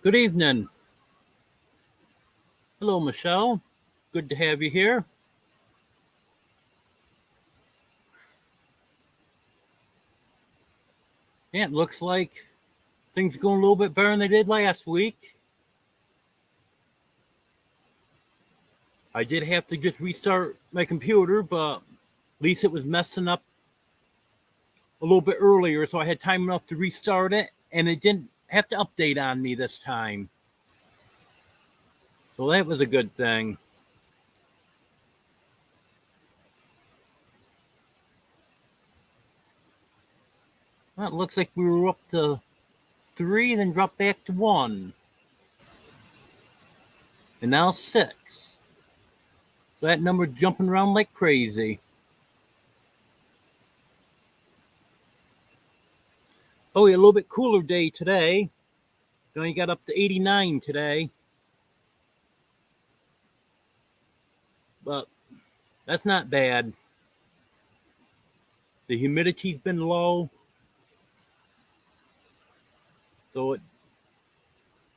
Good evening. Hello, Michelle. Good to have you here. Yeah, it looks like things are going a little bit better than they did last week. I did have to just restart my computer, but at least it was messing up a little bit earlier, so I had time enough to restart it, and it didn't have to update on me this time. So that was a good thing. Well, it looks like we were up to three, then dropped back to one, and now six. So that number's jumping around like crazy. Oh, yeah, a little bit cooler day today. We only got up to 89 today, but that's not bad. The humidity's been low, so it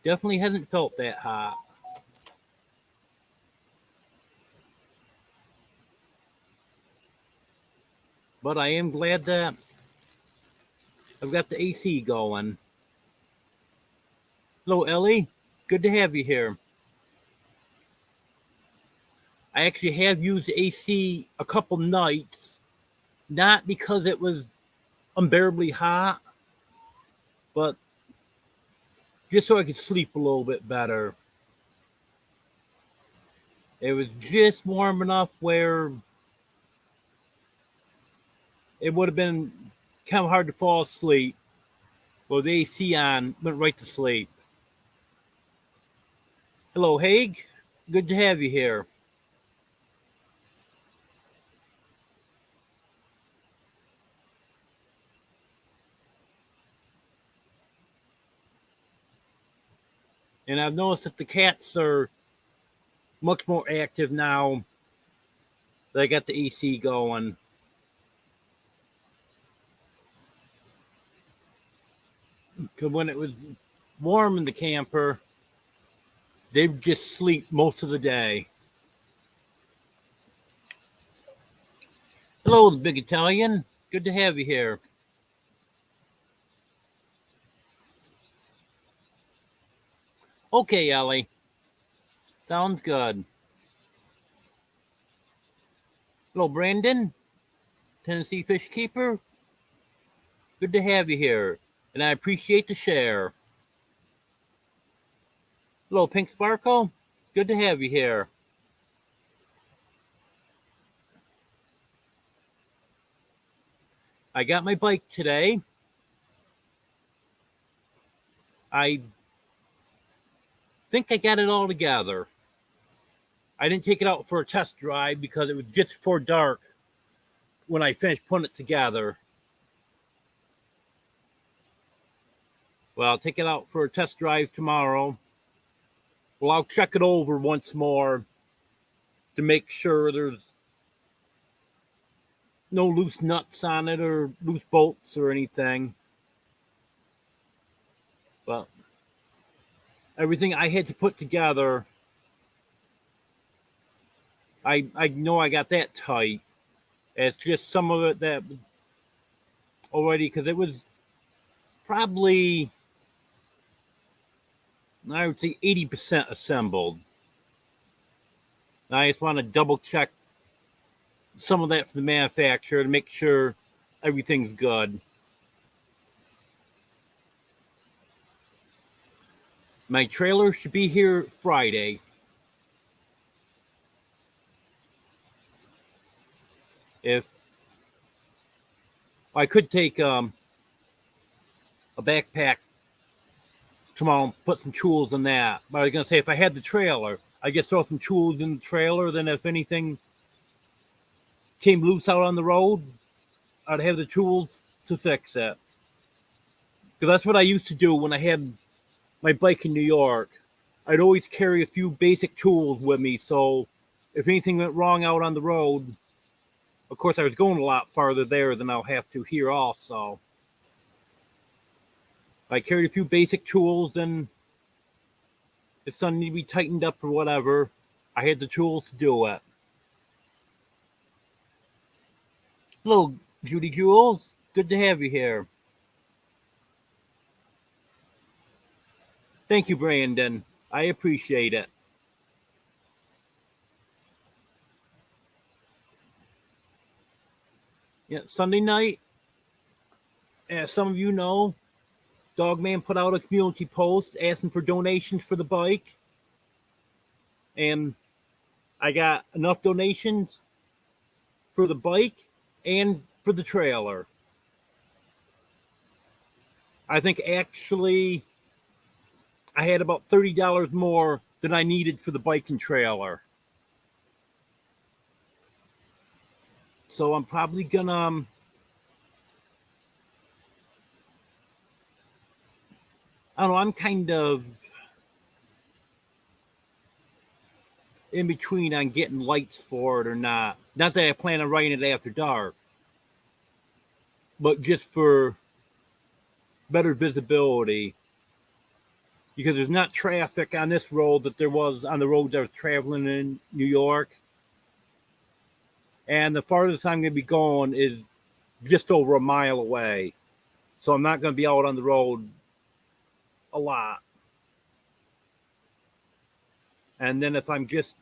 definitely hasn't felt that hot. But I am glad that I've got the AC going. Hello, Ellie. Good to have you here. I actually have used the AC a couple nights, not because it was unbearably hot, but just so I could sleep a little bit better. It was just warm enough where it would have been kind of hard to fall asleep. Well, the AC on, went right to sleep. Hello, Haig. Good to have you here. And I've noticed that the cats are much more active now. They got the AC going. Because when it was warm in the camper, they'd just sleep most of the day. Hello, the big Italian. Good to have you here. Okay, Ellie. Sounds good. Hello, Brandon, Tennessee Fish Keeper. Good to have you here. And I appreciate the share. Hello, Pink Sparkle. Good to have you here. I got my bike today. I think I got it all together. I didn't take it out for a test drive because it was just before dark when I finished putting it together. Well, I'll take it out for a test drive tomorrow. Well, I'll check it over once more to make sure there's no loose nuts on it or loose bolts or anything. But everything I had to put together, I know I got that tight. It's just some of it that already, because it was probably, I would say, 80% assembled. I just want to double check some of that from the manufacturer to make sure everything's good. My trailer should be here Friday. If I could take a backpack tomorrow and put some tools in that, but I was gonna say if I had the trailer, I just throw some tools in the trailer. Then if anything came loose out on the road, I'd have the tools to fix it. Because that's what I used to do when I had my bike in New York. I'd always carry a few basic tools with me, so if anything went wrong out on the road, of course I was going a lot farther there than I'll have to here also. I carried a few basic tools, and if something needed to be tightened up or whatever, I had the tools to do it. Hello, Judy Jules. Good to have you here. Thank you, Brandon. I appreciate it. Yeah, Sunday night, as some of you know, Dogman put out a community post asking for donations for the bike. And I got enough donations for the bike and for the trailer. I think actually I had about $30 more than I needed for the bike and trailer. So I'm probably gonna I don't know, I'm kind of in between on getting lights for it or not. Not that I plan on riding it after dark, but just for better visibility. Because there's not traffic on this road that there was on the roads I was traveling in New York. And the farthest I'm going to be going is just over a mile away. So I'm not going to be out on the road a lot. And then if I'm just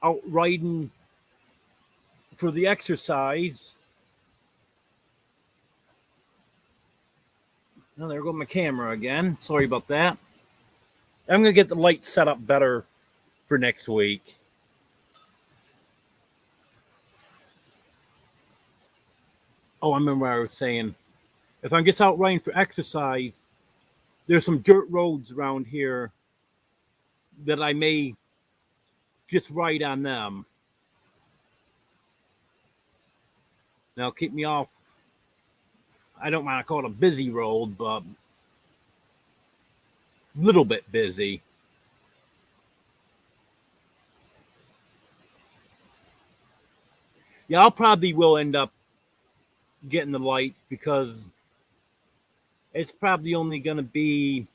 out riding for the exercise, oh, there goes my camera again. Sorry about that. I'm going to get the lights set up better for next week. Oh, I remember what I was saying. If I'm just out riding for exercise, there's some dirt roads around here that I may just ride on them. Now, keep me off. I don't want to call it a busy road, but a little bit busy. Yeah, I'll probably will end up getting the light because it's probably only going to be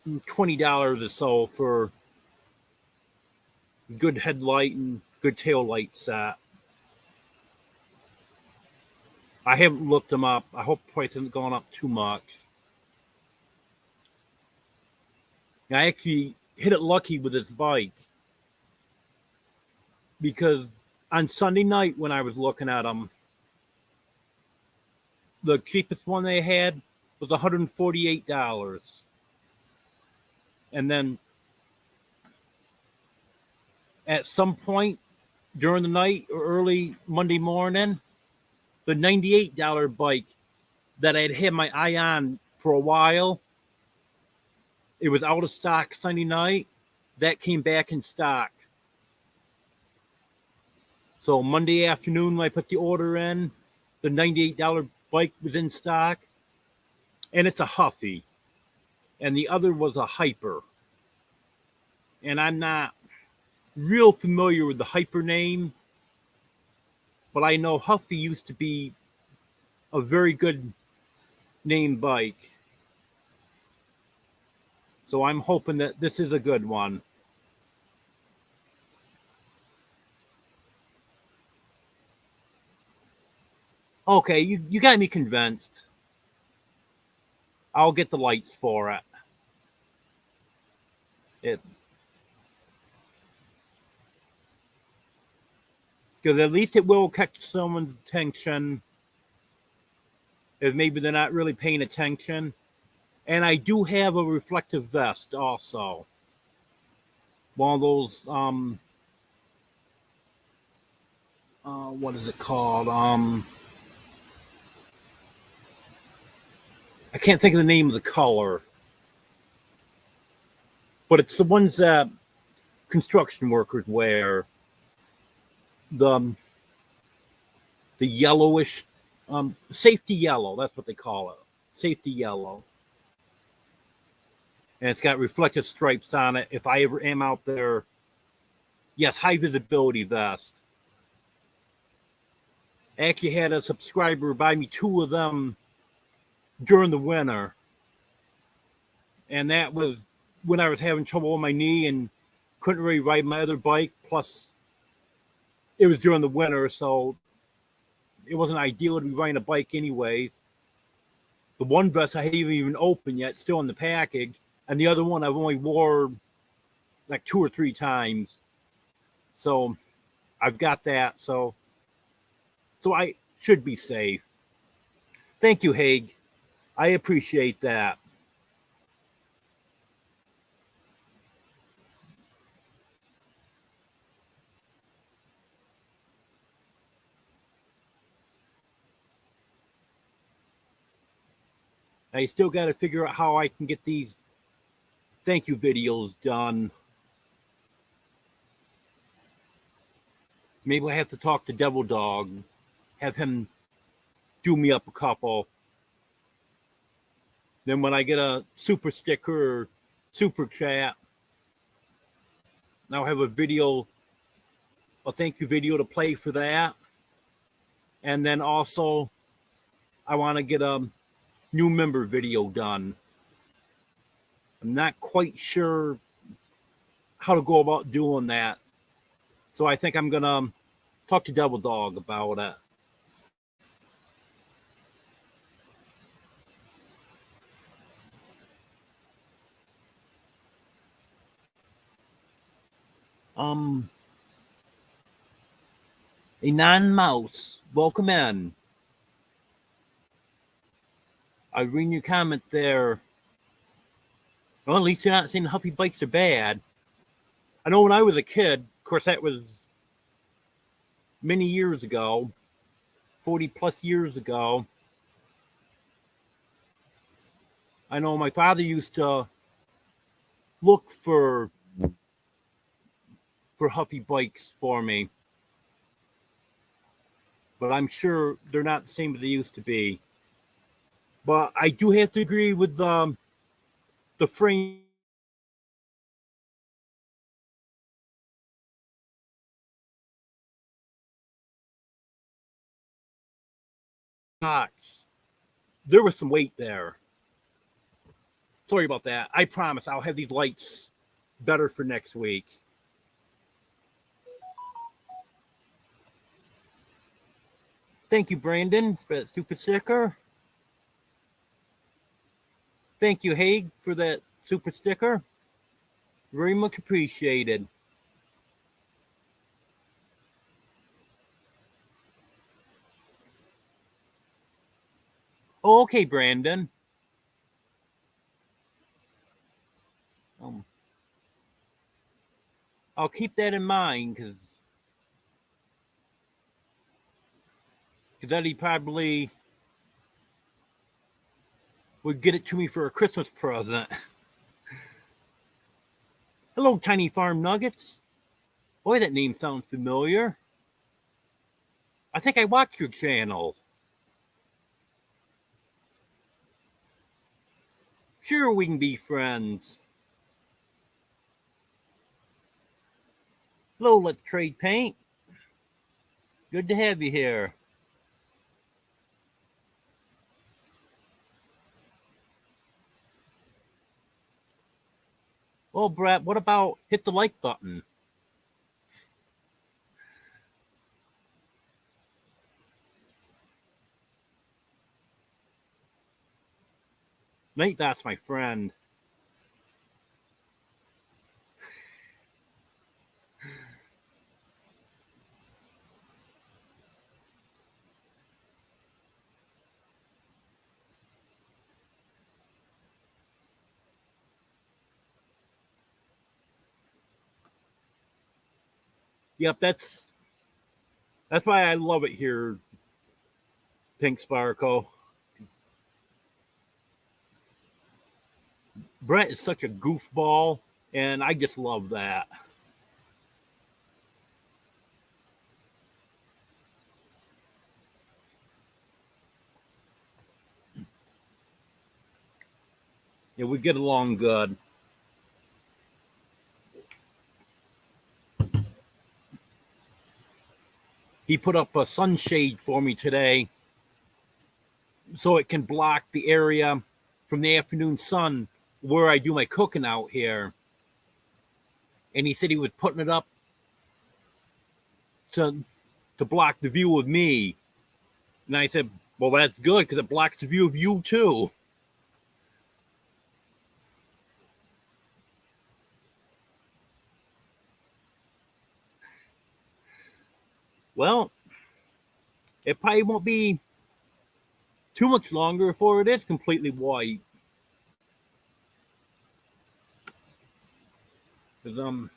$20 or so for good headlight and good tail light set. I haven't looked them up. I hope the price hasn't gone up too much. I actually hit it lucky with this bike because on Sunday night when I was looking at them, the cheapest one they had was $148. And then at some point during the night or early Monday morning, the $98 bike that I'd had my eye on for a while, it was out of stock Sunday night. That came back in stock. So Monday afternoon, when I put the order in, the $98 bike was in stock. And it's a Huffy. And the other was a Hyper. And I'm not real familiar with the Hyper name, but I know Huffy used to be a very good name bike. So I'm hoping that this is a good one. Okay, you got me convinced. I'll get the lights for it. Because at least it will catch someone's attention if maybe they're not really paying attention. And I do have a reflective vest also. One of those, what is it called? I can't think of the name of the color. But it's the ones that construction workers wear. The yellowish, safety yellow, that's what they call it. Safety yellow. And it's got reflective stripes on it. If I ever am out there, yes, high visibility vest. I actually had a subscriber buy me two of them during the winter. and that was when I was having trouble with my knee and couldn't really ride my other bike. Plus, it was during the winter, so it wasn't ideal to be riding a bike anyways. The one vest I haven't even opened yet, still in the package, and the other one I've only wore like 2 or 3 times. So I've got that. So I should be safe. Thank you, Haig. I appreciate that. I still got to figure out how I can get these thank you videos done. Maybe I have to talk to Devil Dog, have him do me up a couple. Then when I get a super sticker or super chat, I'll have a video, a thank you video to play for that. And then also, I want to get a new member video done. I'm not quite sure how to go about doing that. So I think I'm going to talk to Devil Dog about it. A non-mouse, welcome in. I read your comment there. Well, at least you're not saying Huffy bikes are bad. I know when I was a kid, of course, that was many years ago, 40 plus years ago. I know my father used to look for Huffy bikes for me, but I'm sure they're not the same as they used to be. But I do have to agree with the frame. There was some weight there. Sorry about that. I promise I'll have these lights better for next week. Thank you, Brandon, for that stupid sticker. Thank you, Haig, for that super sticker. Very much appreciated. Oh, okay, Brandon. I'll keep that in mind because Eddie probably would get it to me for a Christmas present. Hello, Tiny Farm Nuggets. Boy, that name sounds familiar. I think I watch your channel. Sure, we can be friends. Hello, Let's Trade Paint. Good to have you here. Well, Brett, what about hit the like button? Nate, that's my friend. Yep, that's why I love it here, Pink Sparkle. Brett is such a goofball, and I just love that. Yeah, we get along good. He put up a sunshade for me today so it can block the area from the afternoon sun where I do my cooking out here, and he said he was putting it up to block the view of me. And I said, well, that's good because it blocks the view of you too. Well, it probably won't be too much longer before it is completely white. Because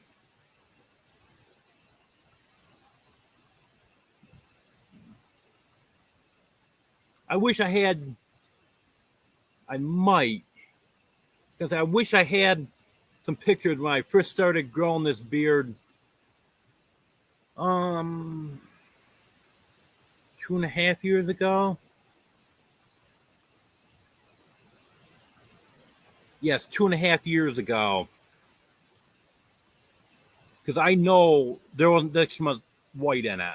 I wish I had. I might, because I wish I had some pictures when I first started growing this beard. 2.5 years ago. Yes, 2.5 years ago. Because I know there wasn't this much white in it.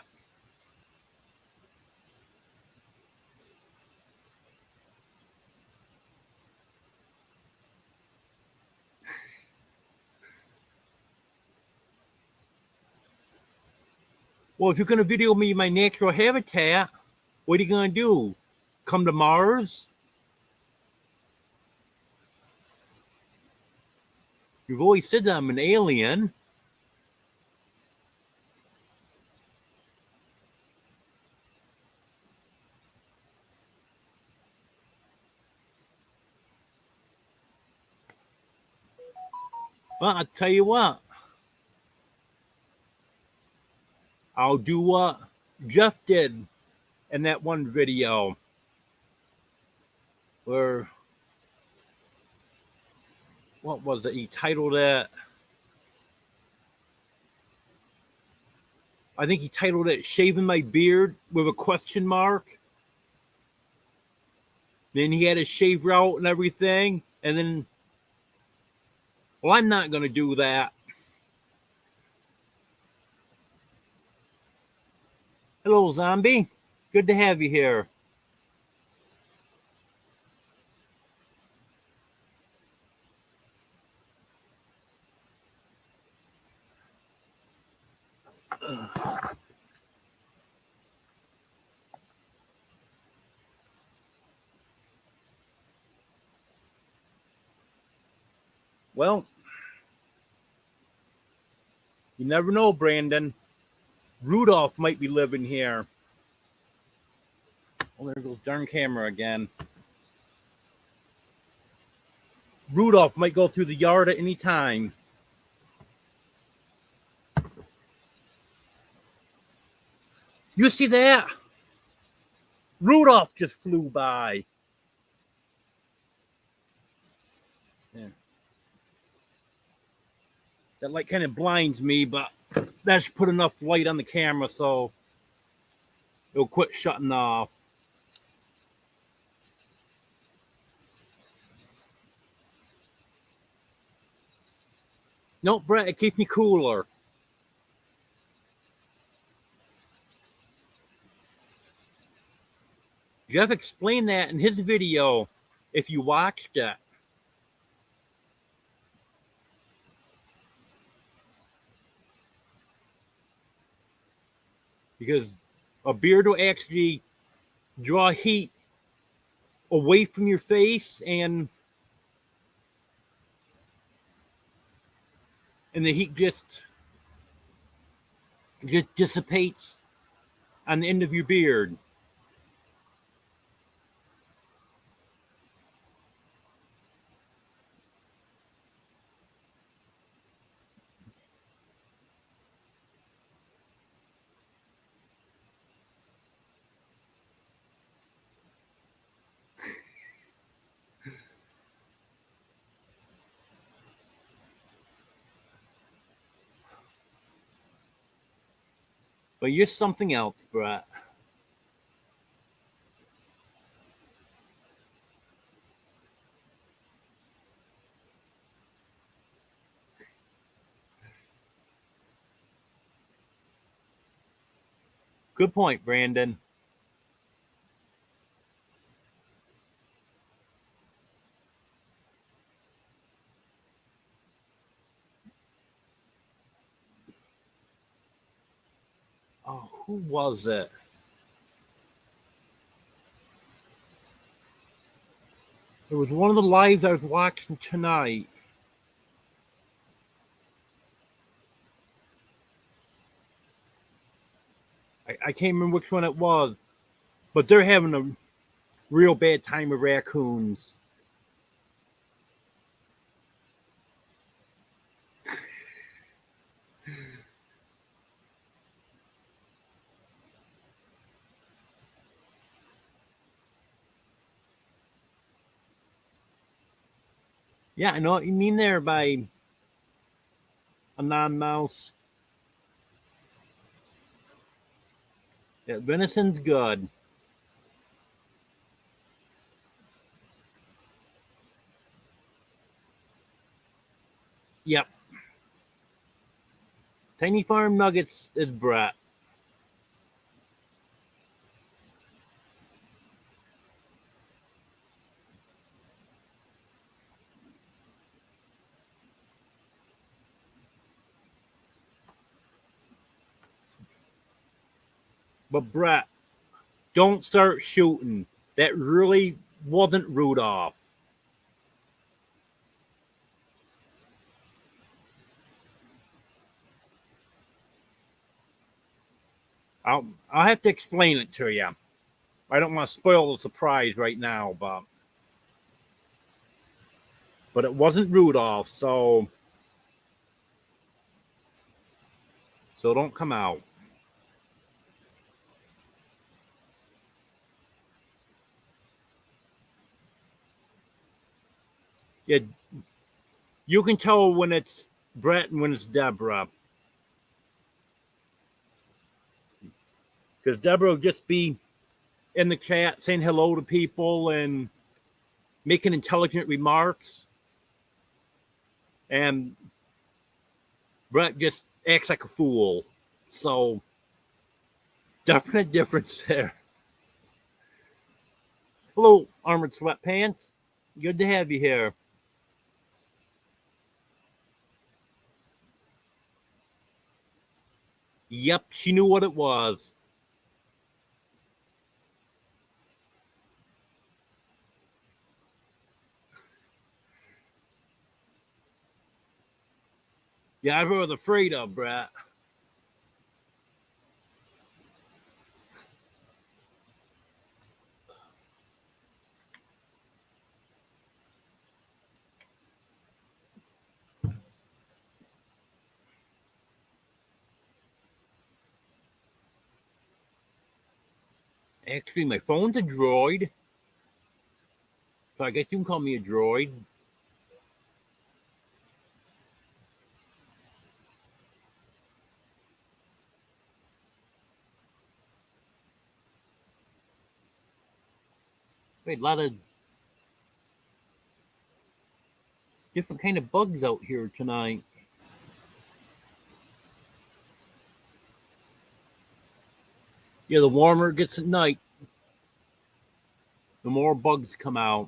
Well, if you're going to video me my natural habitat, what are you going to do? Come to Mars? You've always said that I'm an alien. Well, I'll tell you what. I'll do what Jeff did in that one video where, what was it? He titled it, I think he titled it Shaving My Beard with a question mark. Then he had his shave route and everything. And then, well, I'm not going to do that. Hello, zombie. Good to have you here. Well, you never know, Brandon. Rudolph might be living here. Oh, there goes darn camera again. Rudolph might go through the yard at any time. You see that? Rudolph just flew by. Yeah. That light kind of blinds me, but that should put enough light on the camera so it'll quit shutting off. Nope, Brett, it keeps me cooler. Jeff explained that in his video if you watched it. Because a beard will actually draw heat away from your face, and the heat just dissipates on the end of your beard. But you're something else, Brett. Good point, Brandon. Oh, who was it? It was one of the lives I was watching tonight. I can't remember which one it was, but they're having a real bad time with raccoons. Yeah, I know what you mean there by a non-mouse. Yeah, venison's good. Yep. Tiny Farm Nuggets is Brett. But Brett, don't start shooting. That really wasn't Rudolph. I'll have to explain it to you. I don't want to spoil the surprise right now, but it wasn't Rudolph, so don't come out. Yeah, you can tell when it's Brett and when it's Deborah, because Deborah will just be in the chat saying hello to people and making intelligent remarks, and Brett just acts like a fool. So definite difference there. Hello, Armored Sweatpants. Good to have you here. Yep, she knew what it was. Yeah, I was afraid of Brett. Actually, my phone's a droid, so I guess you can call me a droid. Wait, a lot of different kind of bugs out here tonight. Yeah, the warmer it gets at night, the more bugs come out.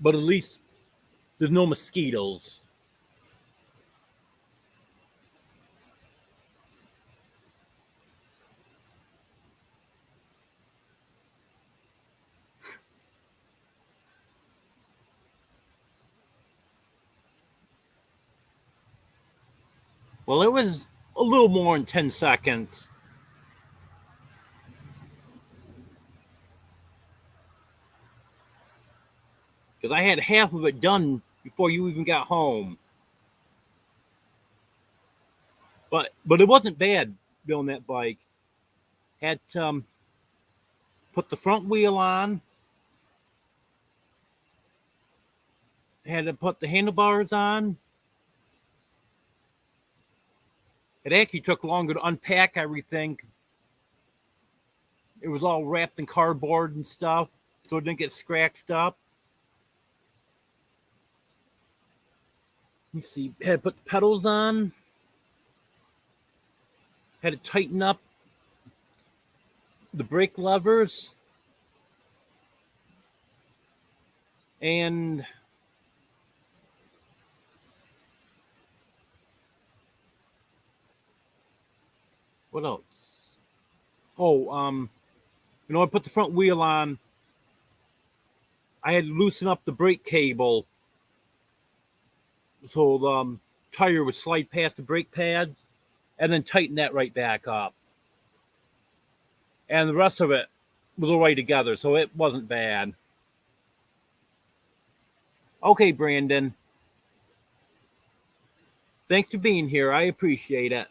But at least there's no mosquitoes. Well, it was a little more than 10 seconds because I had half of it done before you even got home. But it wasn't bad building that bike. Had put the front wheel on, had to put the handlebars on. It actually took longer to unpack everything. It was all wrapped in cardboard and stuff, so it didn't get scratched up. Let me see. Had to put the pedals on. Had to tighten up the brake levers. And What else? Oh, I put the front wheel on. I had to loosen up the brake cable so the tire would slide past the brake pads, and then tighten that right back up. And the rest of it was all right together, so it wasn't bad. Okay, Brandon. Thanks for being here. I appreciate it.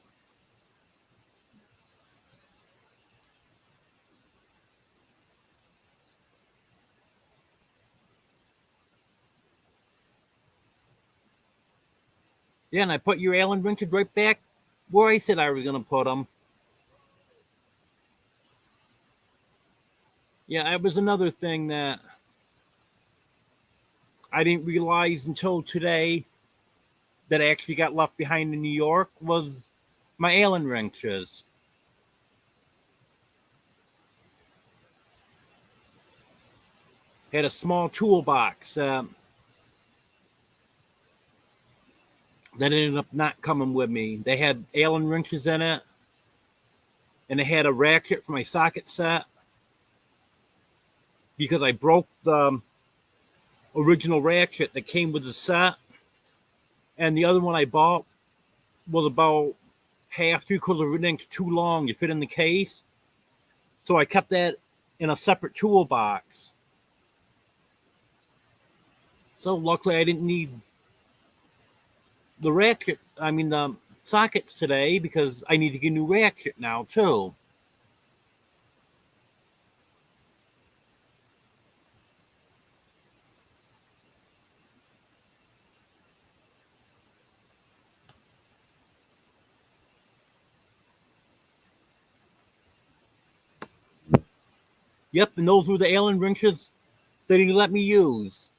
Yeah, and I put your Allen wrenches right back where I said I was going to put them. Yeah, that was another thing that I didn't realize until today that I actually got left behind in New York was my Allen wrenches. Had a small toolbox that ended up not coming with me. They had Allen wrenches in it, and they had a ratchet for my socket set because I broke the original ratchet that came with the set, and the other one I bought was about half, 3/4 of an inch too long to fit in the case. So I kept that in a separate toolbox. So luckily I didn't need the ratchet, the sockets today because I need to get a new ratchet now too. Yep, and those were the Allen wrenches they didn't let me use.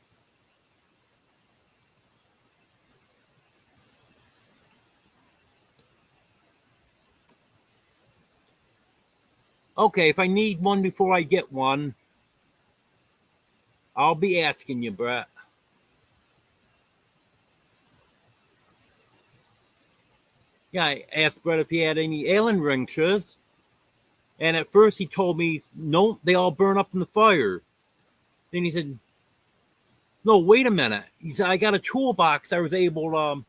Okay, if I need one before I get one, I'll be asking you, Brett. Yeah, I asked Brett if he had any Allen wrenches, and at first he told me, no, they all burn up in the fire. Then he said, no, wait a minute. He said, I got a toolbox I was able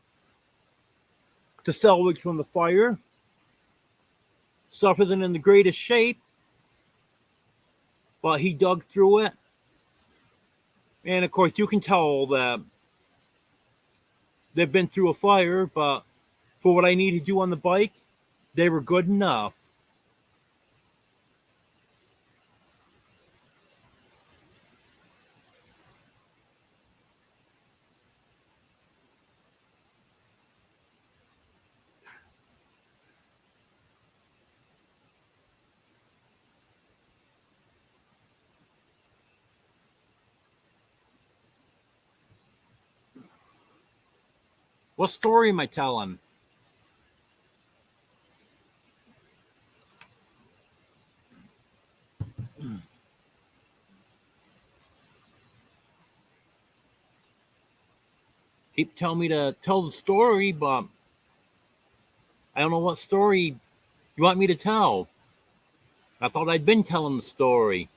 to salvage from the fire. Stuff isn't in the greatest shape, but he dug through it. And of course, you can tell that they've been through a fire, but for what I need to do on the bike, they were good enough. What story am I telling? Keep telling me to tell the story, but I don't know what story you want me to tell. I thought I'd been telling the story.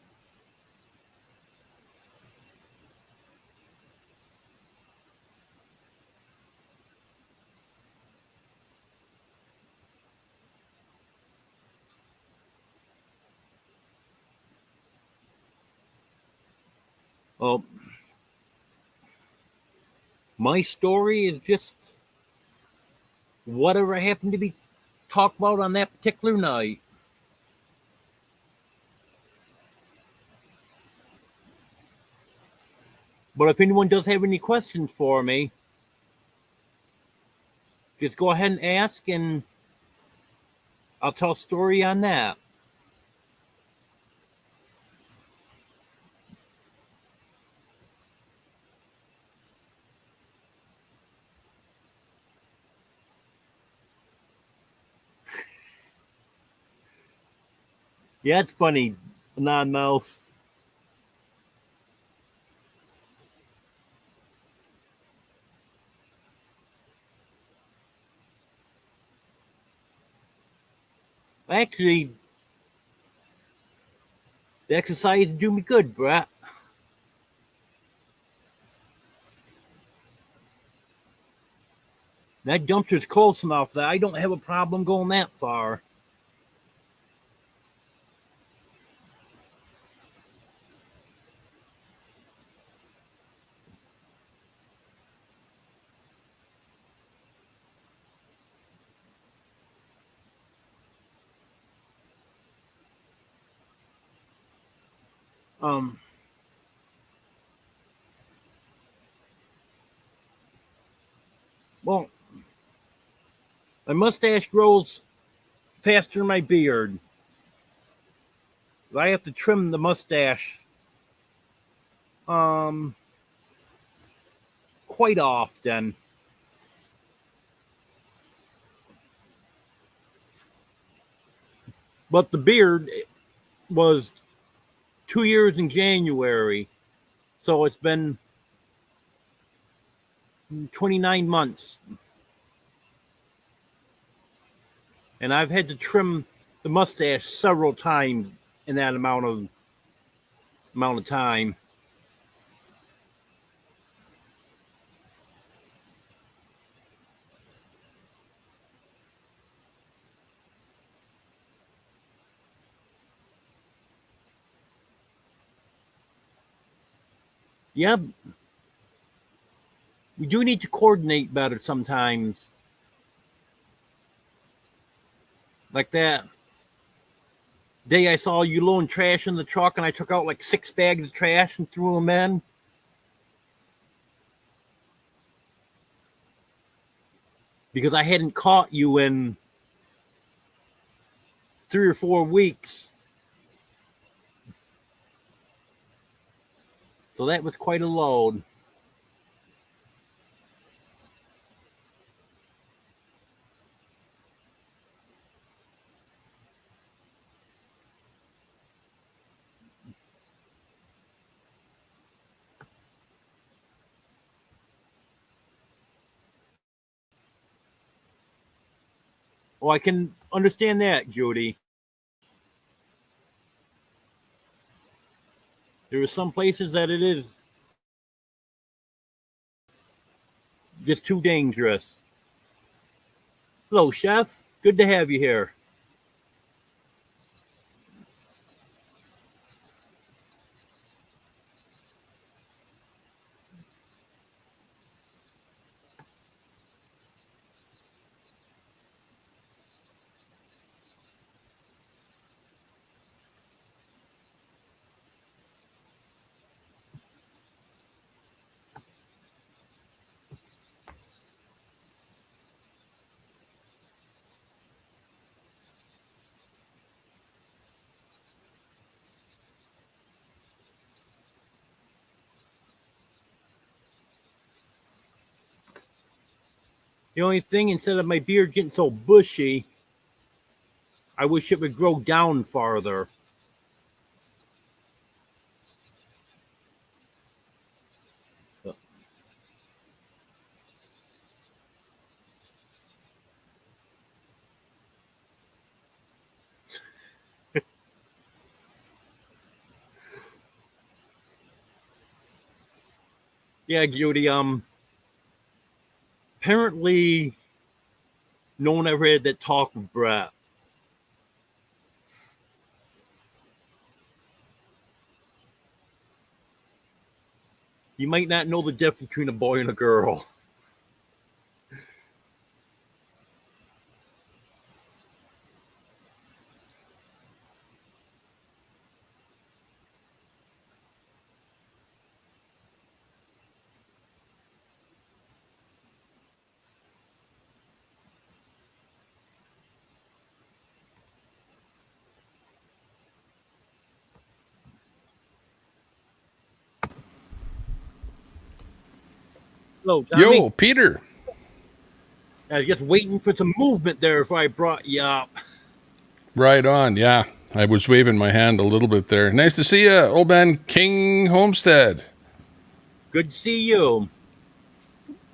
Well, my story is just whatever happened to be talked about on that particular night. But if anyone does have any questions for me, just go ahead and ask, and I'll tell a story on that. Yeah, it's funny, non mouse. Actually, the exercise do me good, Brett. That dumpster's close enough that I don't have a problem going that far. Um, well, my mustache grows faster than my beard. I have to trim the mustache um, quite often. But the beard was 2 years in January. So it's been 29 months. And I've had to trim the mustache several times in that amount of time. Yeah, we do need to coordinate better sometimes. Like that day I saw you loading trash in the truck and I took out like 6 bags of trash and threw them in. Because I hadn't caught you in 3 or 4 weeks. So that was quite a load. Oh, I can understand that, Judy. There are some places that it is just too dangerous. Hello, Chef. Good to have you here. The only thing, instead of my beard getting so bushy, I wish it would grow down farther. Yeah, Judy. Apparently, no one ever had that talk with Brett. You might not know the difference between a boy and a girl. Hello, Tommy. Yo, Peter. I was just waiting for some movement there before I brought you up. Right on. Yeah, I was waving my hand a little bit there. Nice to see you, old man King Homestead. Good to see you.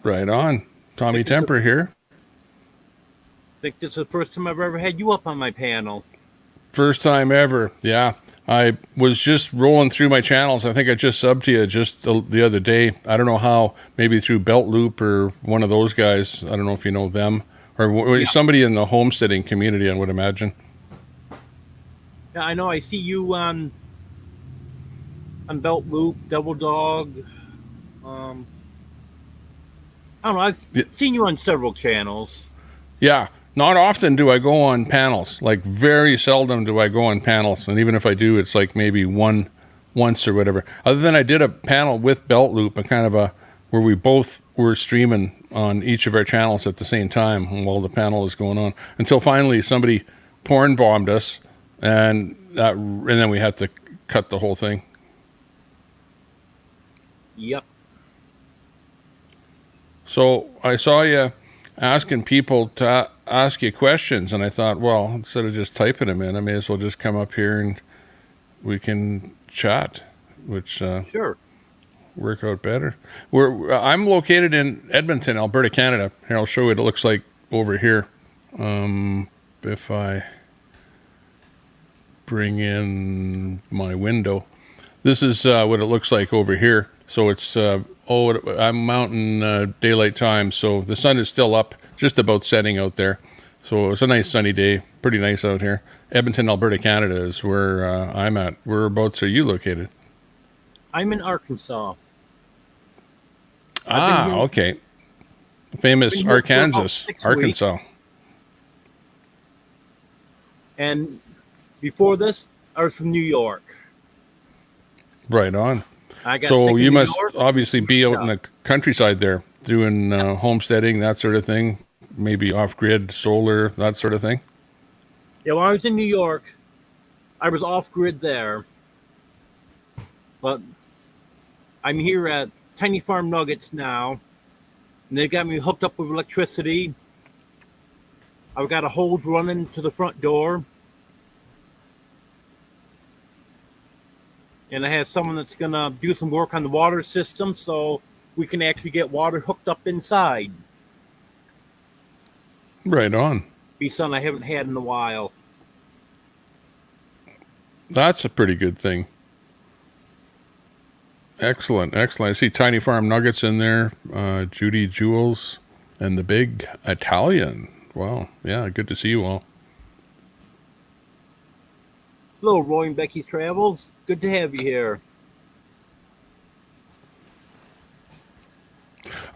Right on. Tommy This is the Temper here. think this is the first time I've ever had you up on my panel. First time ever. Yeah. I was just rolling through my channels. I think I just subbed to you just the other day. I don't know how, maybe through Belt Loop or one of those guys. I don't know if you know them or somebody in the homesteading community, I would imagine. Yeah, I know. I see you on Belt Loop, Double Dog. I don't know. I've seen you on several channels. Yeah. Not often do I go on panels. Like very seldom do I go on panels. And even if I do, it's like maybe once or whatever. Other than I did a panel with Belt Loop, a kind of where we both were streaming on each of our channels at the same time while the panel was going on. Until finally somebody porn bombed us and then we had to cut the whole thing. Yep. So I saw you asking people to ask you questions, and I thought, well, instead of just typing them in, I may as well just come up here and we can chat, which sure work out better. I'm located in Edmonton, Alberta, Canada. Here, I'll show you what it looks like over here. If I bring in my window, this is what it looks like over here. So it's I'm Mountain Daylight Time, so the sun is still up, just about setting out there. So it's a nice sunny day, pretty nice out here. Edmonton, Alberta, Canada is where I'm at. Whereabouts are you located? I'm in Arkansas. Okay. Famous Arkansas, Arkansas. Weeks. And before this, I was from New York. Right on. So you must obviously be out in the countryside there, doing homesteading, that sort of thing, maybe off-grid, solar, that sort of thing. Yeah, when I was in New York, I was off-grid there. But I'm here at Tiny Farm Nuggets now, and they've got me hooked up with electricity. I've got a hose running to the front door. And I have someone that's going to do some work on the water system so we can actually get water hooked up inside. Right on. Be something I haven't had in a while. That's a pretty good thing. Excellent, excellent. I see Tiny Farm Nuggets in there, Judy Jules, and the Big Italian. Wow, yeah, good to see you all. Hello, Roy and Becky's Travels. Good to have you here.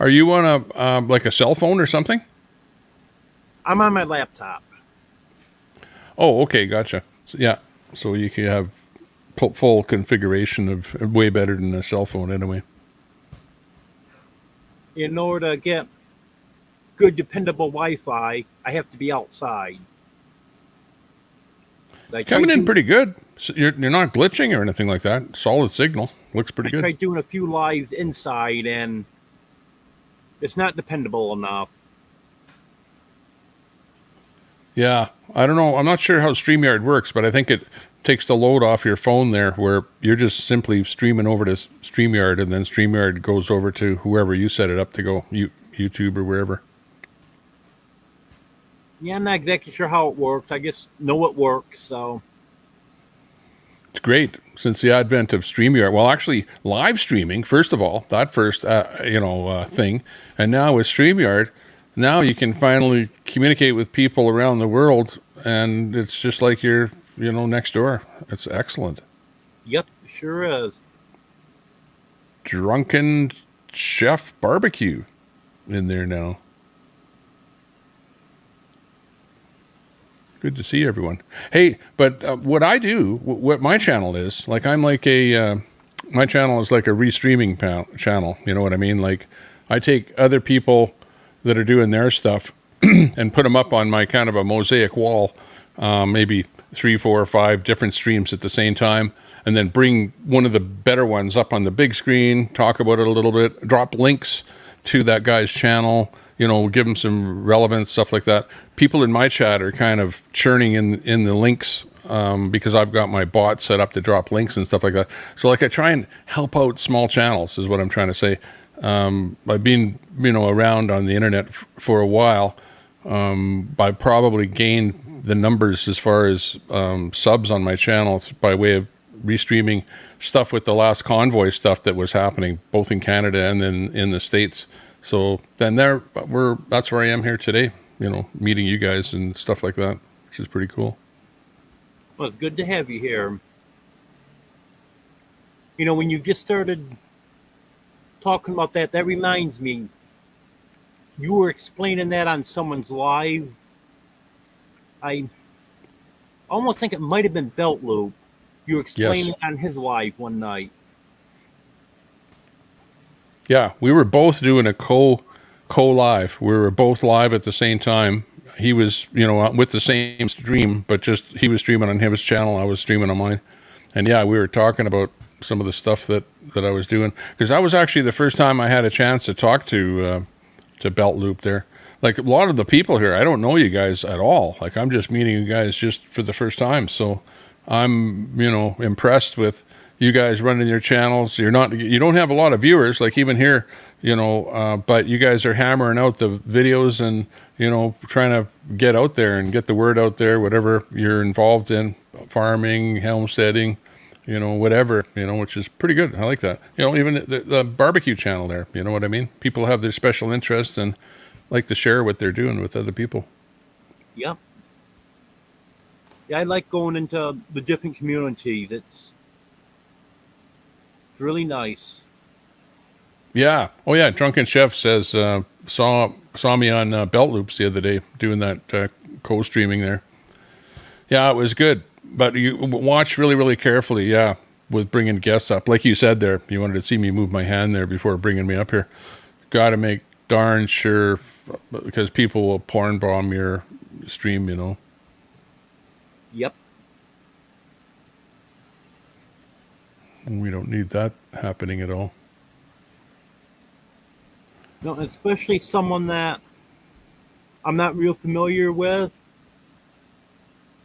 Are you on a cell phone or something? I'm on my laptop. Oh, okay, gotcha. So you can have full configuration of way better than a cell phone anyway. In order to get good, dependable Wi-Fi, I have to be outside. Coming in pretty good. So you're not glitching or anything like that. Solid signal. Looks pretty good. I tried doing a few lives inside, and it's not dependable enough. Yeah, I don't know. I'm not sure how StreamYard works, but I think it takes the load off your phone there, where you're just simply streaming over to StreamYard, and then StreamYard goes over to whoever you set it up to go, YouTube or wherever. Yeah, I'm not exactly sure how it works. I just know it works, so. It's great since the advent of StreamYard. Well, actually, live streaming, first of all, that first, thing. And now with StreamYard, now you can finally communicate with people around the world, and it's just like you're, next door. It's excellent. Yep, sure is. Drunken Chef Barbecue in there now. Good to see everyone. Hey, but what I do, what my channel is, like I'm like my channel is like a restreaming channel. You know what I mean? Like I take other people that are doing their stuff and put them up on my kind of a mosaic wall, maybe 3, 4, or 5 different streams at the same time, and then bring one of the better ones up on the big screen, talk about it a little bit, drop links to that guy's channel, give them some relevance, stuff like that. People in my chat are kind of churning in the links because I've got my bot set up to drop links and stuff like that. So like I try and help out small channels is what I'm trying to say. I've been, around on the internet for a while. I probably gained the numbers as far as subs on my channel by way of restreaming stuff with the last convoy stuff that was happening both in Canada and then in the States. So then that's where I am here today, meeting you guys and stuff like that, which is pretty cool. Well, it's good to have you here. When you just started talking about that, that reminds me, you were explaining that on someone's live. I almost think it might have been Belt Loop. You were explaining Yes. it on his live one night. Yeah, we were both doing a co live. We were both live at the same time. He was, with the same stream, but just he was streaming on his channel. I was streaming on mine. And yeah, we were talking about some of the stuff that I was doing, because that was actually the first time I had a chance to talk to Belt Loop there. Like a lot of the people here, I don't know you guys at all. Like I'm just meeting you guys just for the first time. So I'm, impressed with you guys running your channels. You don't have a lot of viewers, like even here, but you guys are hammering out the videos and, trying to get out there and get the word out there, whatever you're involved in, farming, homesteading, whatever, which is pretty good. I like that. Even the barbecue channel there, you know what I mean? People have their special interests and like to share what they're doing with other people. Yep. Yeah, I like going into the different communities. It's really nice. Yeah. Oh yeah. Drunken Chef says, saw me on Belt Loops the other day doing that co-streaming there. Yeah, it was good, but you watch really, really carefully. Yeah, with bringing guests up, like you said there, you wanted to see me move my hand there before bringing me up here. Got to make darn sure, because people will porn bomb your stream. Yep. And we don't need that happening at all. No, especially someone that I'm not real familiar with.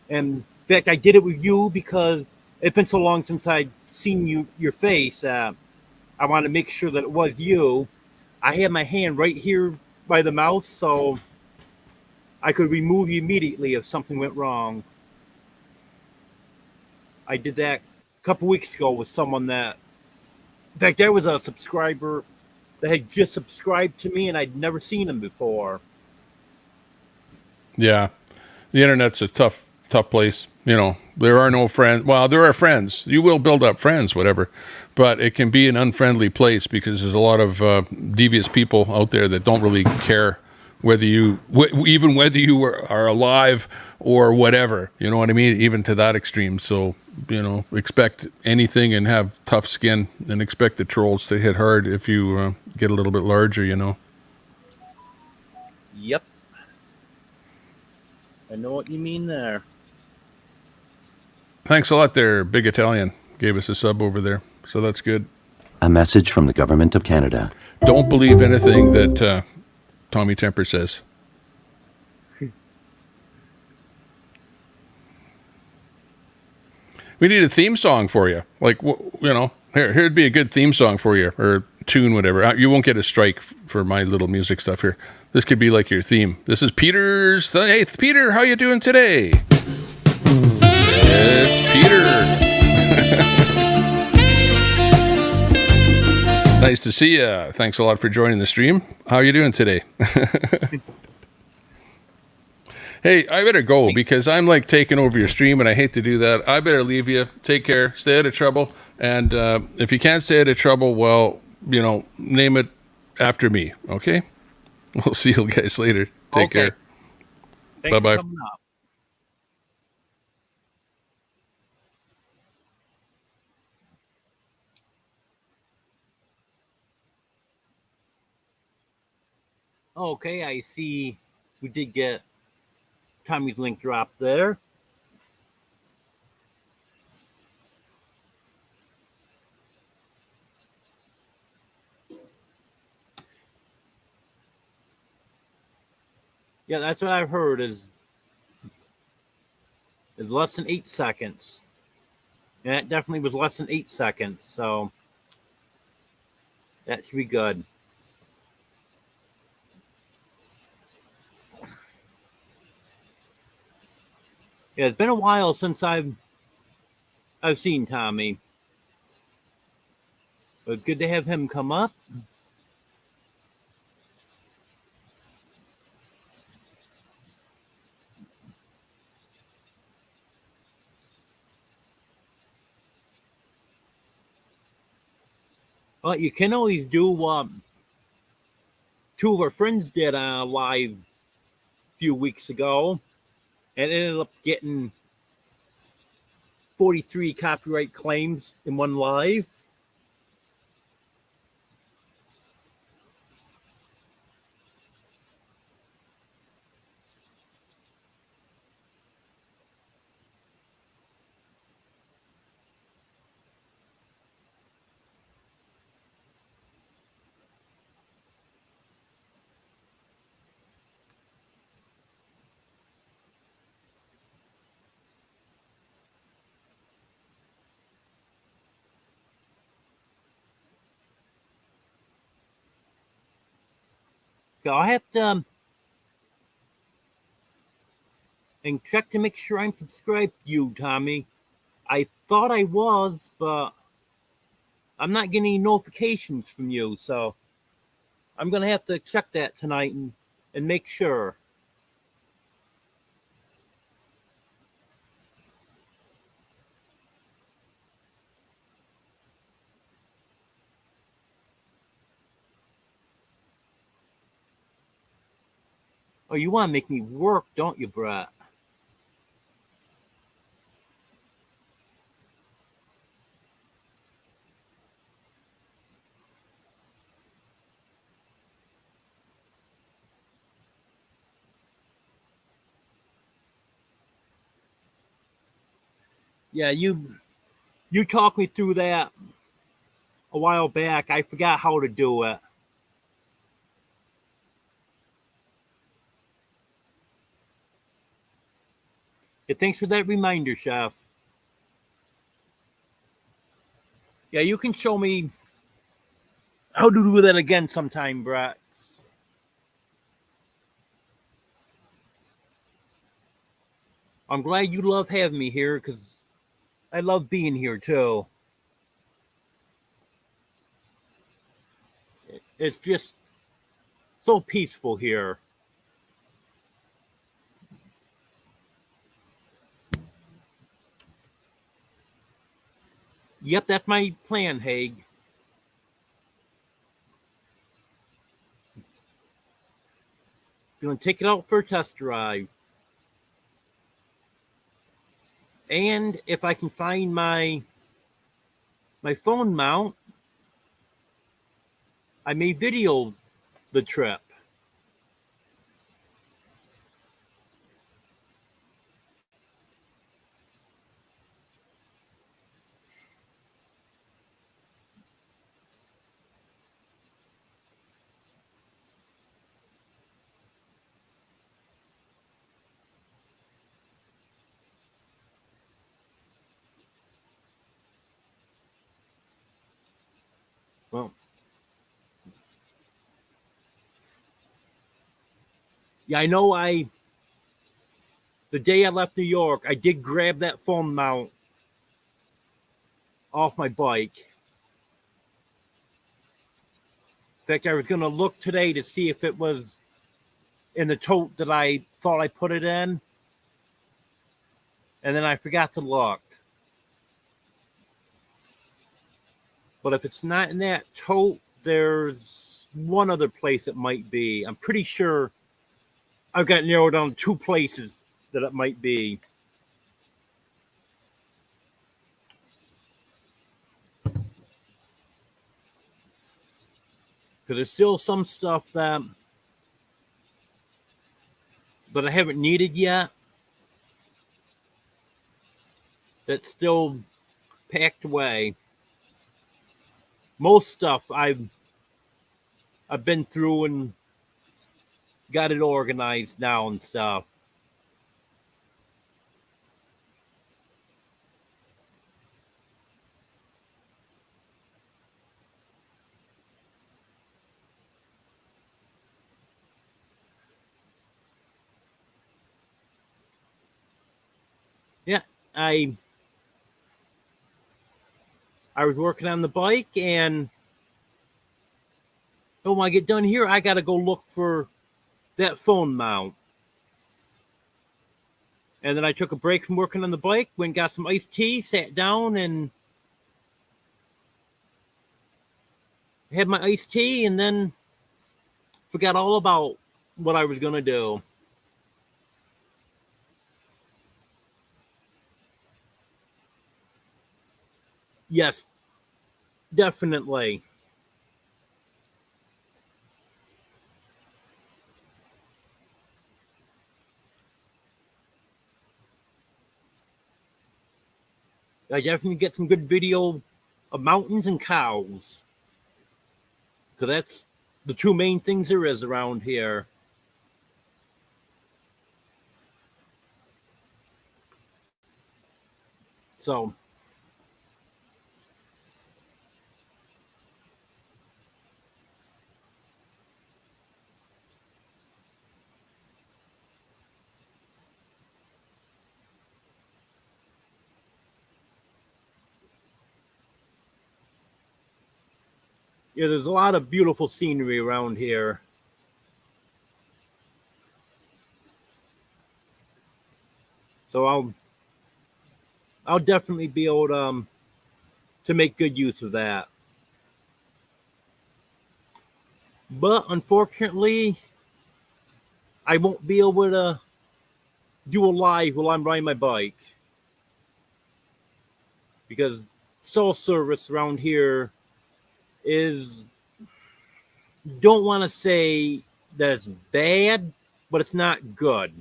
And in fact, I did it with you because it's been so long since I'd seen your face. I wanted to make sure that it was you. I had my hand right here by the mouse, so I could remove you immediately if something went wrong. I did that a couple weeks ago with someone that, in fact, there was a subscriber that had just subscribed to me and I'd never seen him before. Yeah, the internet's a tough place. There are no friends. Well, there are friends. You will build up friends, whatever, but it can be an unfriendly place because there's a lot of devious people out there that don't really care whether you are alive or whatever. You know what I mean? Even to that extreme. So expect anything and have tough skin, and expect the trolls to hit hard if you get a little bit larger. Yep. I know what you mean there. Thanks a lot there, Big Italian. Gave us a sub over there. So that's good. A message from the Government of Canada. Don't believe anything that Tommy Temper says. We need a theme song for you. Like, here'd be a good theme song for you, or tune, whatever. You won't get a strike for my little music stuff here. This could be like your theme. This is Peter's. Hey, Peter, how you doing today? It's Peter. Nice to see you. Thanks a lot for joining the stream. How are you doing today? Hey, I better go because I'm like taking over your stream and I hate to do that. I better leave you. Take care. Stay out of trouble. And if you can't stay out of trouble, well, name it after me. Okay? We'll see you guys later. Take care. Thanks for Bye-bye. coming up. Okay, I see we did get Tommy's link dropped there. Yeah, that's what I've heard is less than 8 seconds. And that definitely was less than 8 seconds, so that should be good. Yeah, it's been a while since I've seen Tommy. But good to have him come up. But you can always do what two of our friends did on a live a few weeks ago, and ended up getting 43 copyright claims in one live. So I have to and check to make sure I'm subscribed to you, Tommy. I thought I was, but I'm not getting any notifications from you, so I'm gonna have to check that tonight and make sure. Oh, you want to make me work, don't you, Brett? Yeah, you talked me through that a while back. I forgot how to do it. Yeah, thanks for that reminder, Chef. Yeah, you can show me how to do that again sometime, Brett. I'm glad you love having me here because I love being here too. It's just so peaceful here. Yep, that's my plan, Haig. Gonna take it out for a test drive. And if I can find my phone mount, I may video the trip. Well, yeah, I know the day I left New York, I did grab that phone mount off my bike. In fact, I was gonna look today to see if it was in the tote that I thought I put it in, and then I forgot to look. But if it's not in that tote, there's one other place it might be. I'm pretty sure I've got narrowed down two places that it might be. Because there's still some stuff that I haven't needed yet. That's still packed away. Most stuff I've been through and got it organized now and stuff. I was working on the bike, and when I get done here, I got to go look for that phone mount. And then I took a break from working on the bike, went and got some iced tea, sat down, and had my iced tea, and then forgot all about what I was going to do. Yes, definitely. I definitely get some good video of mountains and cows. Because that's the two main things there is around here. So, yeah, there's a lot of beautiful scenery around here. So I'll definitely be able to make good use of that. But unfortunately, I won't be able to do a live while I'm riding my bike, because cell service around here is, don't want to say that it's bad, but it's not good.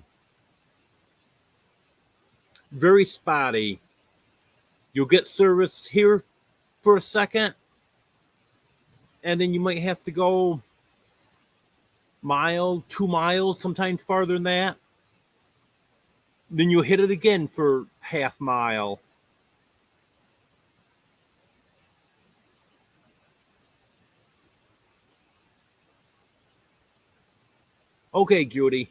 Very spotty. You'll get service here for a second, and then you might have to go mile, 2 miles, sometimes farther than that. Then you'll hit it again for half mile. Okay, Judy.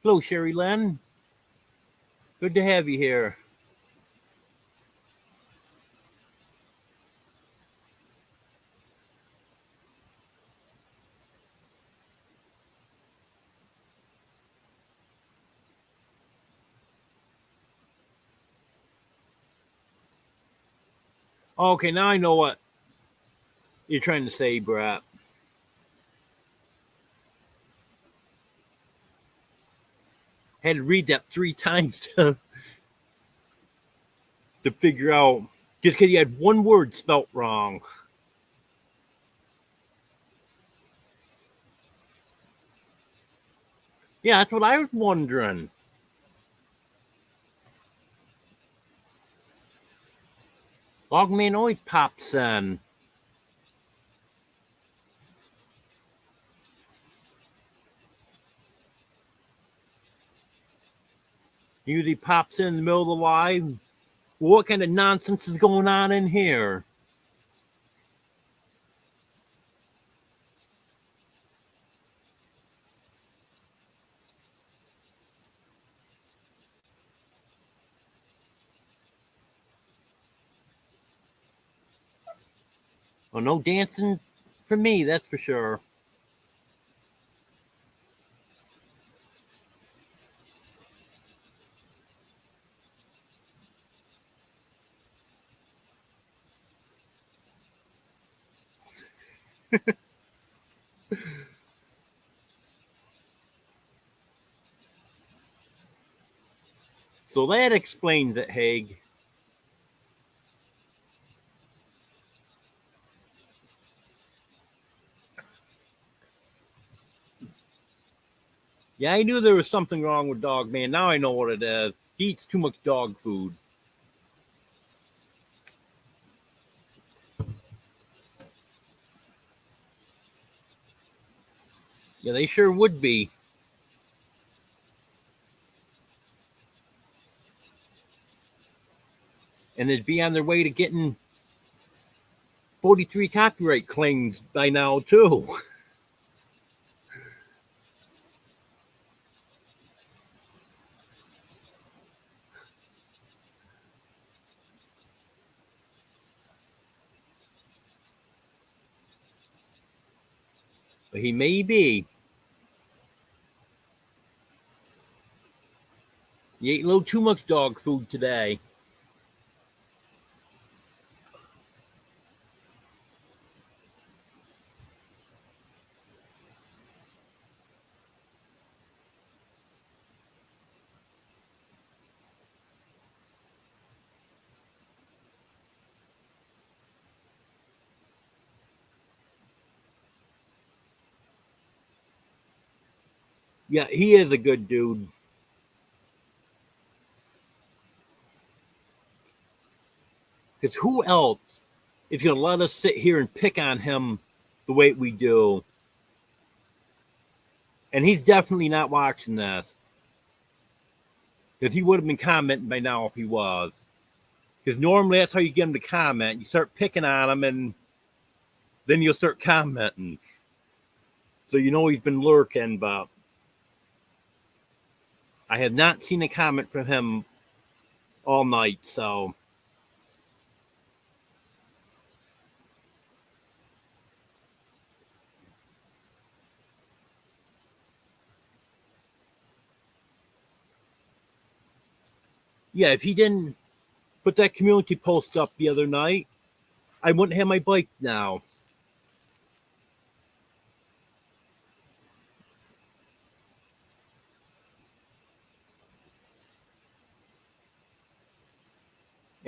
Hello, Sherry Lynn. Good to have you here. Okay, now I know what you're trying to say, Brett. Had to read that 3 times to figure out, just because you had one word spelt wrong. Yeah, that's what I was wondering. Logman always pops in. Usually pops in the middle of the live. Well, what kind of nonsense is going on in here? Well, no dancing for me, that's for sure. So that explains it, Haig. Yeah, I knew there was something wrong with Dog Man. Now I know what it is. He eats too much dog food. Yeah, they sure would be. And they'd be on their way to getting 43 copyright claims by now, too. But he may be. You ate a little too much dog food today. Yeah, he is a good dude. Because who else is going to let us sit here and pick on him the way we do? And he's definitely not watching this. Because he would have been commenting by now if he was. Because normally that's how you get him to comment. You start picking on him and then you'll start commenting. So you know he's been lurking, but I have not seen a comment from him all night, so yeah, if he didn't put that community post up the other night, I wouldn't have my bike now.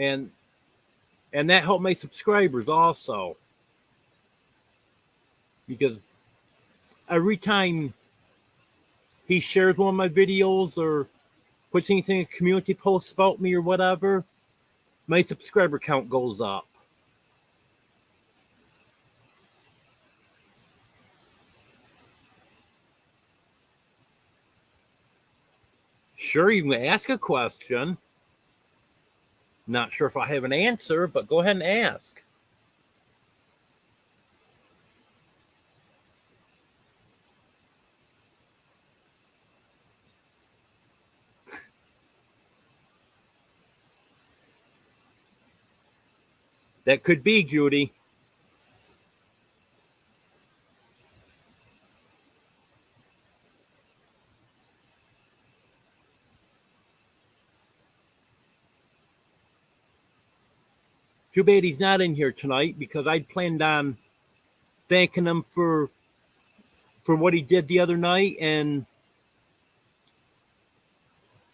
And that helped my subscribers also. Because every time he shares one of my videos or puts anything in a community post about me or whatever, my subscriber count goes up. Sure, you can ask a question. Not sure if I have an answer, but go ahead and ask. That could be, Judy. Too bad he's not in here tonight because I'd planned on thanking him for what he did the other night, and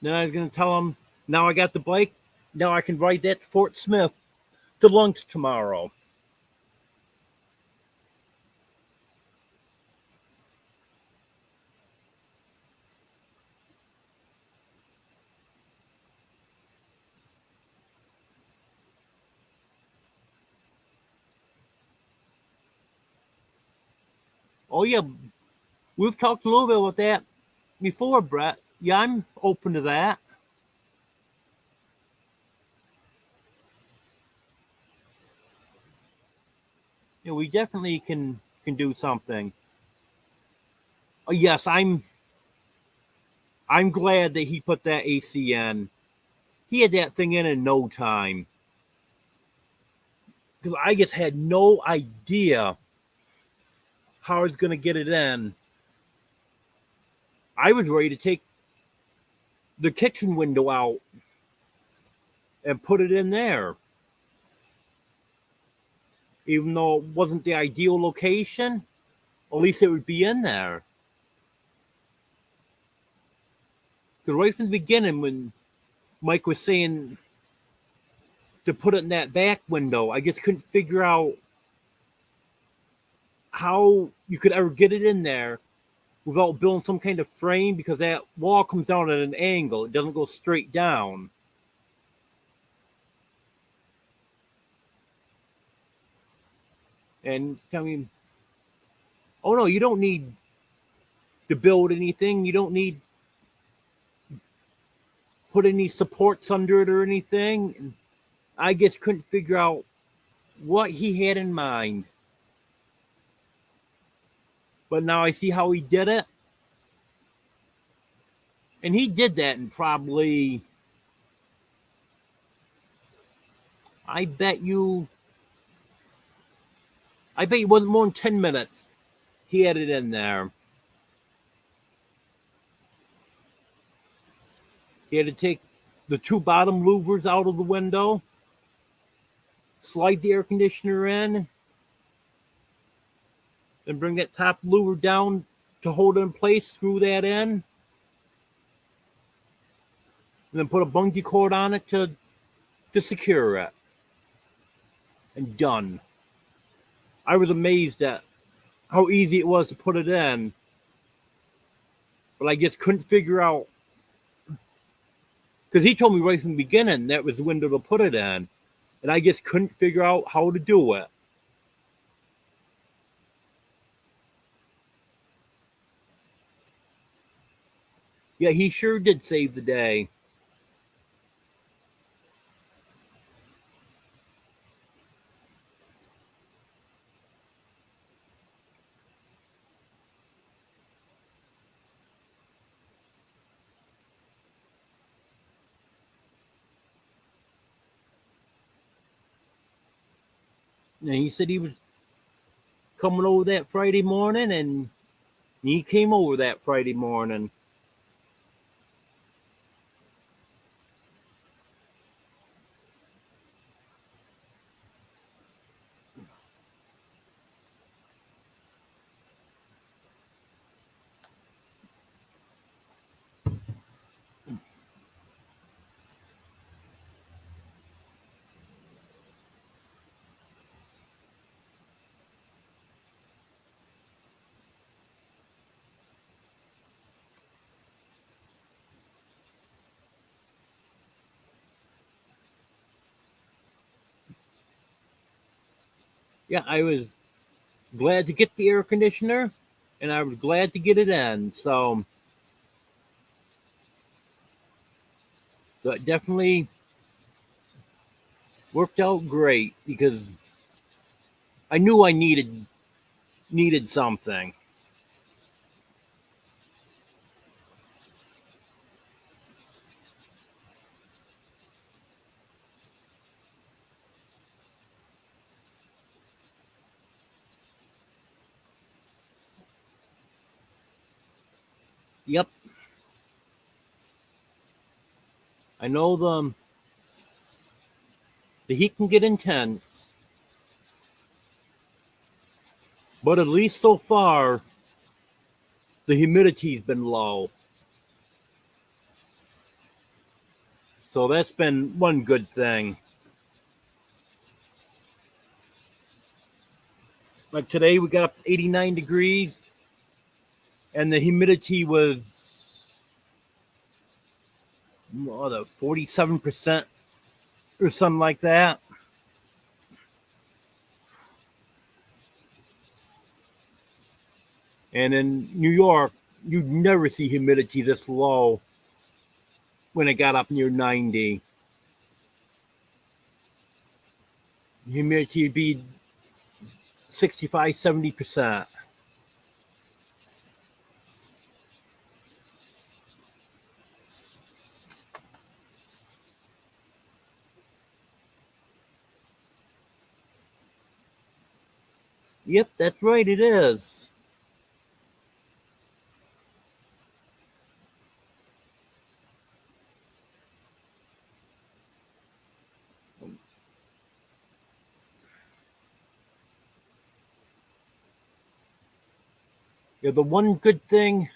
then I was going to tell him, now I got the bike, now I can ride that to Fort Smith to lunch tomorrow. Oh yeah, we've talked a little bit about that before, Brett. Yeah, I'm open to that. Yeah, we definitely can do something. Oh yes, I'm glad that he put that AC in. He had that thing in no time. Because I just had no idea how I was going to get it in. I was ready to take the kitchen window out and put it in there. Even though it wasn't the ideal location, at least it would be in there. Because right from the beginning, when Mike was saying to put it in that back window, I just couldn't figure out how you could ever get it in there without building some kind of frame, because that wall comes down at an angle. It doesn't go straight down. And I mean, oh no, you don't need to build anything. You don't need put any supports under it or anything. And I just couldn't figure out what he had in mind. But now I see how he did it. And he did that in probably, I bet you wasn't more than 10 minutes. He had it in there. He had to take the two bottom louvers out of the window, slide the air conditioner in, then bring that top louver down to hold it in place, screw that in, and then put a bungee cord on it to secure it. And done. I was amazed at how easy it was to put it in, but I just couldn't figure out, because he told me right from the beginning that was the window to put it in, and I just couldn't figure out how to do it. Yeah, he sure did save the day. And he said he was coming over that Friday morning, and he came over that Friday morning. Yeah, I was glad to get the air conditioner, and I was glad to get it in. So that definitely worked out great, because I knew I needed something. Yep. I know the heat can get intense, but at least so far the humidity's been low. So that's been one good thing. Like today we got up to 89 degrees, and the humidity was 47% or something like that. And in New York, you'd never see humidity this low when it got up near 90. Humidity would be 65, 70%. Yep, that's right, it is. Yeah, the one good thing,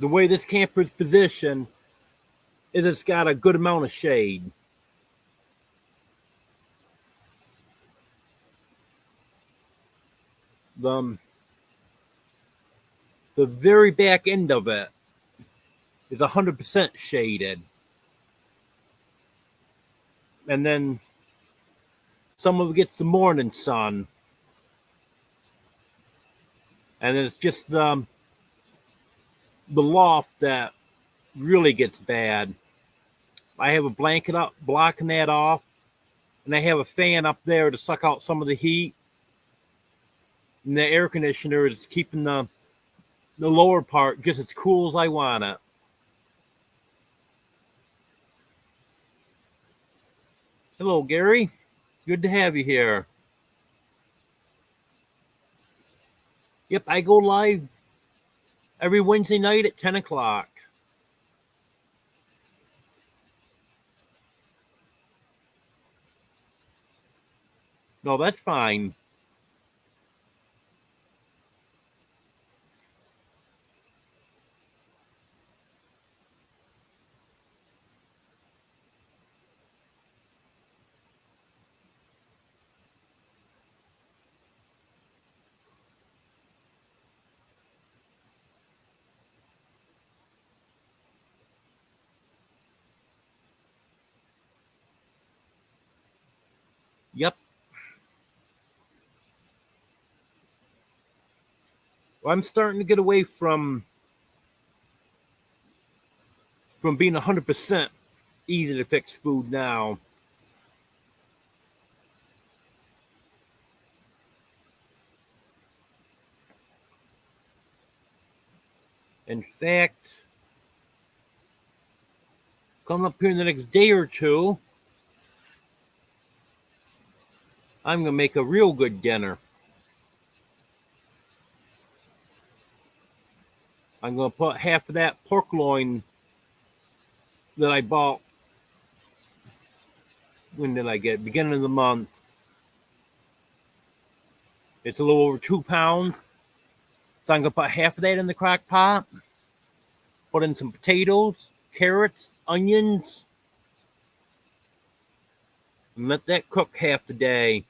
the way this camper's positioned, is it's got a good amount of shade. The very back end of it is 100% shaded. And then some of it gets the morning sun. and then it's just the loft that really gets bad. I have a blanket up blocking that off, and I have a fan up there to suck out some of the heat. And the air conditioner is keeping the lower part just as cool as I want it. Hello, Gary. Good to have you here. Yep, I go live every Wednesday night at 10 o'clock. No, that's fine. Yep. Well, I'm starting to get away from being 100% easy to fix food now. In fact, coming up here in the next day or two, I'm going to make a real good dinner. I'm going to put half of that pork loin that I bought. When did I get it? Beginning of the month. It's a little over 2 pounds. So I'm going to put half of that in the crock pot. Put in some potatoes, carrots, onions. And let that cook half the day.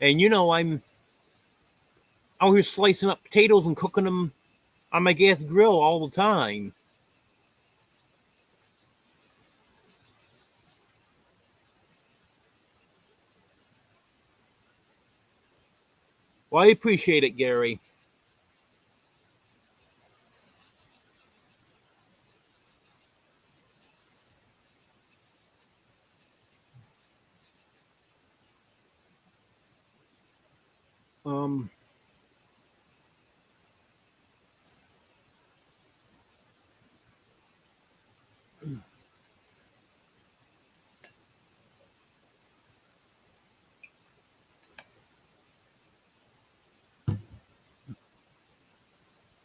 And you know, I'm out here slicing up potatoes and cooking them on my gas grill all the time. Well, I appreciate it, Gary. Um,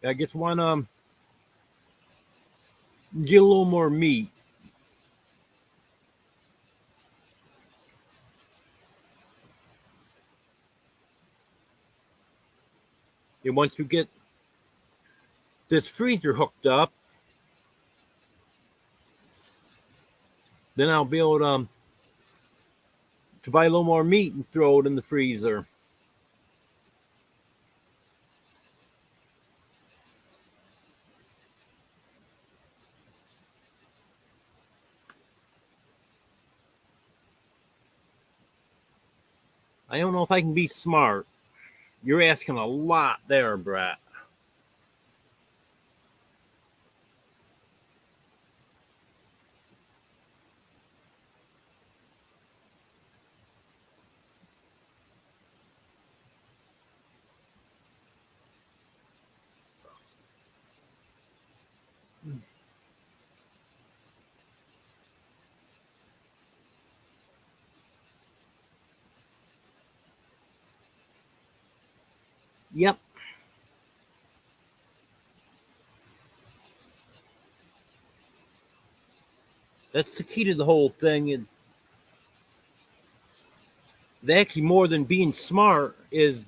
I just want to get a little more meat. And once you get this freezer hooked up, then I'll be able to buy a little more meat and throw it in the freezer. I don't know if I can be smart. You're asking a lot there, Brett. Yep. That's the key to the whole thing. And actually, more than being smart, is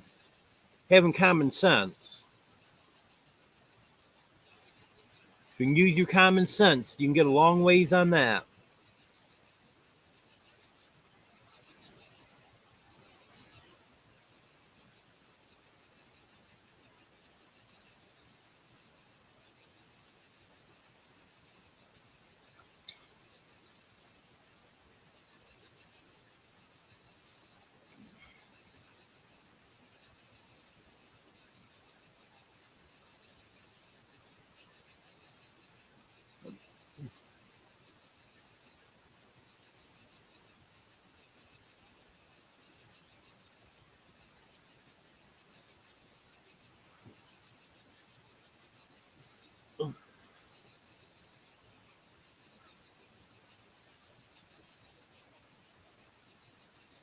having common sense. If you can use your common sense, you can get a long ways on that.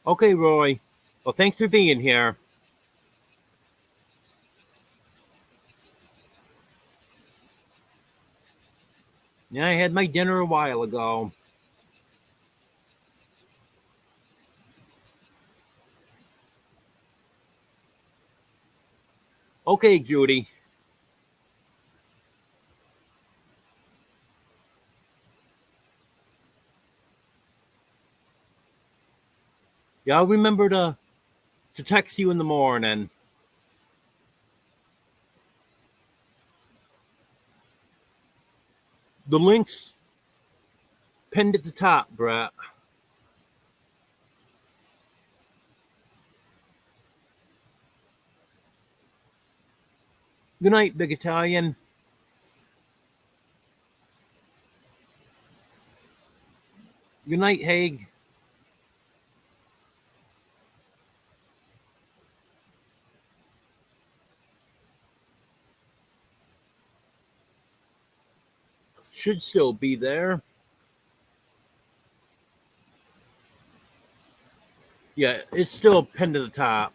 Okay, Roy. Well, thanks for being here. Yeah, I had my dinner a while ago. Okay, Judy. Yeah, I'll remember to text you in the morning. The link's pinned at the top, Brett. Good night, Big Italian. Good night, Haig. Should still be there. Yeah, it's still pinned to the top.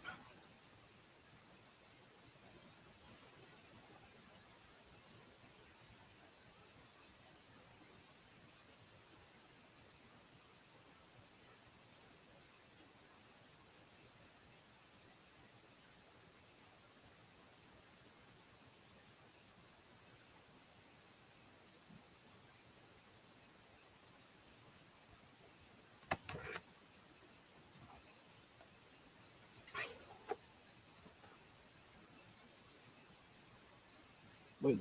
Wait.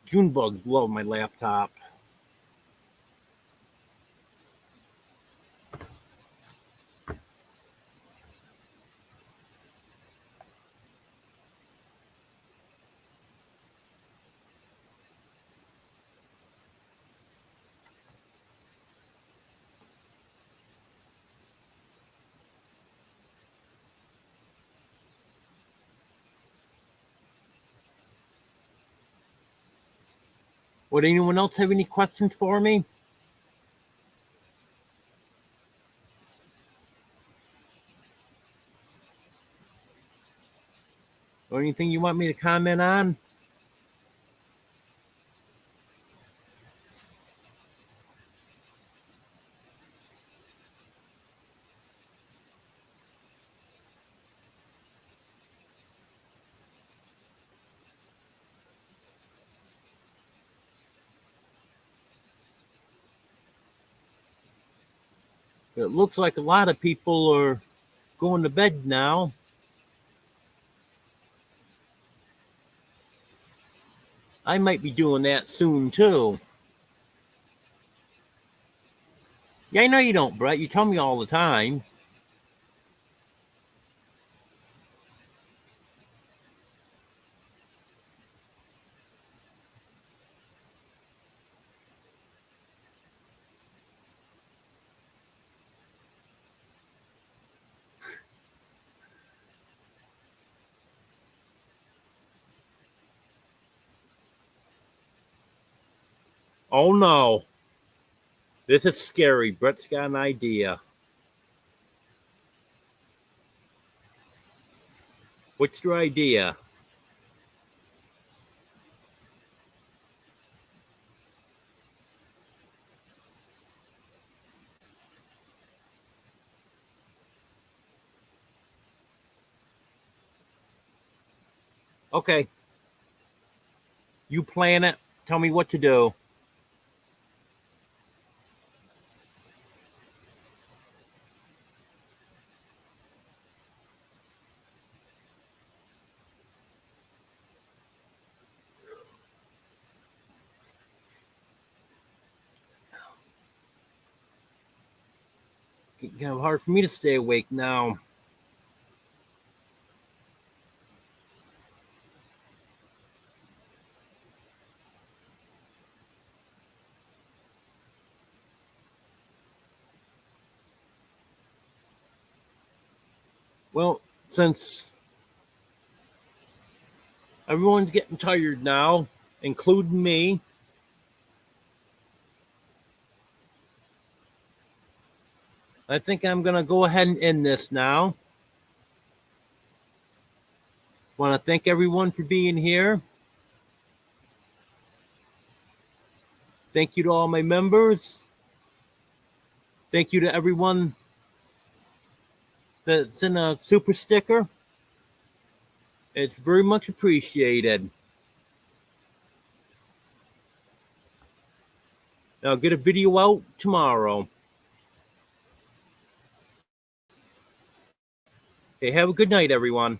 June bugs love my laptop. Would anyone else have any questions for me? Or anything you want me to comment on? It looks like a lot of people are going to bed now. I might be doing that soon too. Yeah, I know you don't, Brett. You tell me all the time. Oh no. This is scary. Brett's got an idea. What's your idea? Okay. You plan it. Tell me what to do. It's kind of hard for me to stay awake now. Well, since everyone's getting tired now, including me, I think I'm going to go ahead and end this now. Want to thank everyone for being here. Thank you to all my members. Thank you to everyone that's in a super sticker. It's very much appreciated. I'll get a video out tomorrow. Okay, have a good night, everyone.